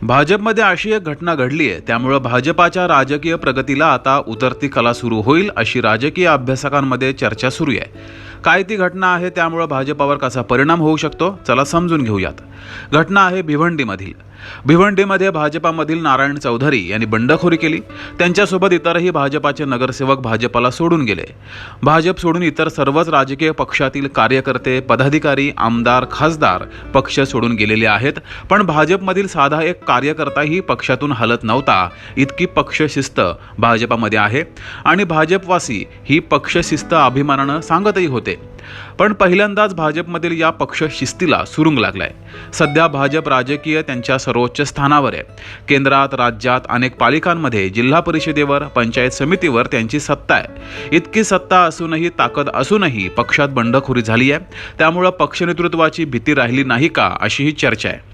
भाजपमध्ये अशी एक घटना घडली आहे, त्यामुळे भाजपाच्या राजकीय प्रगतीला आता उतरती कला सुरू होईल अशी राजकीय अभ्यासकांमध्ये चर्चा सुरू आहे। काय ती घटना आहे, त्यामुळे भाजपावर कसा परिणाम होऊ शकतो, चला समजून घेऊयात। घटना आहे भिवंडीमध्ये भाजपामधील नारायण चौधरी यांनी बंडखोरी केली। त्यांच्यासोबत इतरही भाजपाचे नगरसेवक भाजपाला सोडून गेले। भाजप सोडून इतर सर्वच राजकीय पक्षातील कार्यकर्ते, पदाधिकारी, आमदार, खासदार पक्ष सोडून गेलेले आहेत। पण भाजपमधील साधा एक कार्यकर्ताही पक्षातून हलत नव्हता, इतकी पक्षशिस्त भाजपामध्ये आहे आणि भाजपवासी ही पक्षशिस्त अभिमानानं सांगतही होते। पण पहिल्यांदाच भाजपमधील या पक्षशिस्तीला सुरुंग लागलाय। सध्या भाजप राजकीय त्यांच्या सर्वोच्च स्थानावर आहे। केंद्रात, राज्यात अनेक पालिकांमध्ये, जिल्हा परिषदेवर, पंचायत समितीवर त्यांची सत्ता आहे। इतकी सत्ता असूनही, ताकद असूनही पक्षात बंडखोरी झाली आहे। त्यामुळे पक्ष नेतृत्वाची भीती राहिली नाही का, अशी ही चर्चा आहे।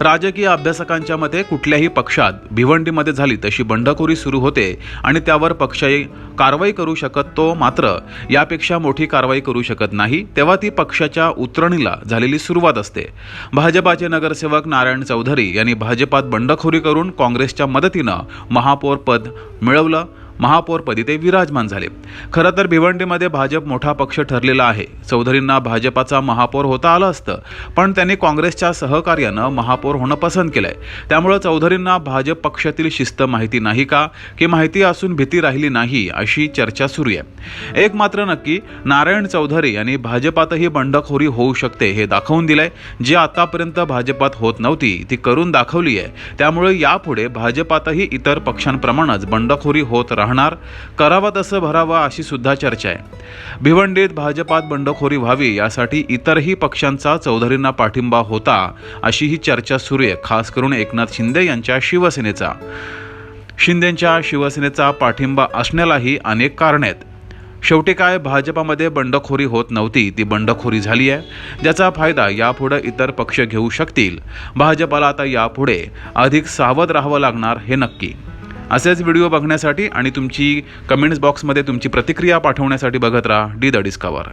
राजकीय अभ्यासकांच्या मते कुठल्याही पक्षात भिवंडीमध्ये झाली तशी बंडखोरी सुरू होते आणि त्यावर पक्षही कारवाई करू शकतो, मात्र यापेक्षा मोठी कारवाई करू शकत नाही, तेव्हा ती पक्षाच्या उतरणीला झालेली सुरुवात असते। भाजपाचे नगरसेवक नारायण चौधरी यांनी भाजपात बंडखोरी करून काँग्रेसच्या मदतीनं महापौर पद मिळवलं। महापौरपदी ते विराजमान झाले। खरं तर भिवंडीमध्ये भाजप मोठा पक्ष ठरलेला आहे। चौधरींना भाजपाचा महापौर होता आलं असतं, पण त्यांनी काँग्रेसच्या सहकार्यानं महापौर होणं पसंत केलंय। त्यामुळे चौधरींना भाजप पक्षातील शिस्त माहिती नाही का, की माहिती असून भीती राहिली नाही, अशी चर्चा सुरू आहे। एक मात्र नक्की, नारायण चौधरी यांनी भाजपातही बंडखोरी होऊ शकते हे दाखवून दिलंय। जे आतापर्यंत भाजपात होत नव्हती ती करून दाखवली आहे। त्यामुळे यापुढे भाजपातही इतर पक्षांप्रमाणेच बंडखोरी होत राहणार, करावा तसं भरावा, अशी सुद्धा चर्चा आहे। भिवंडीत भाजपात बंडखोरी व्हावी यासाठी इतरही पक्षांचा चौधरींना पाठिंबा होता, अशी ही चर्चा सुरू आहे। खास करून एकनाथ शिंदे यांच्या शिवसेनेचा पाठिंबा असण्यालाही अनेक कारणे आहेत। शेवटी काय, भाजपामध्ये बंडखोरी होत नव्हती, ती बंडखोरी झाली आहे, ज्याचा फायदा यापुढे इतर पक्ष घेऊ शकतील। भाजपाला आता यापुढे अधिक सावध राहावं लागणार हे नक्की। असेच व्हिडिओ बघण्यासाठी आणि तुमची कमेंट्स बॉक्समध्ये तुमची प्रतिक्रिया पाठवण्यासाठी बघत राहा डी द डिस्कवर।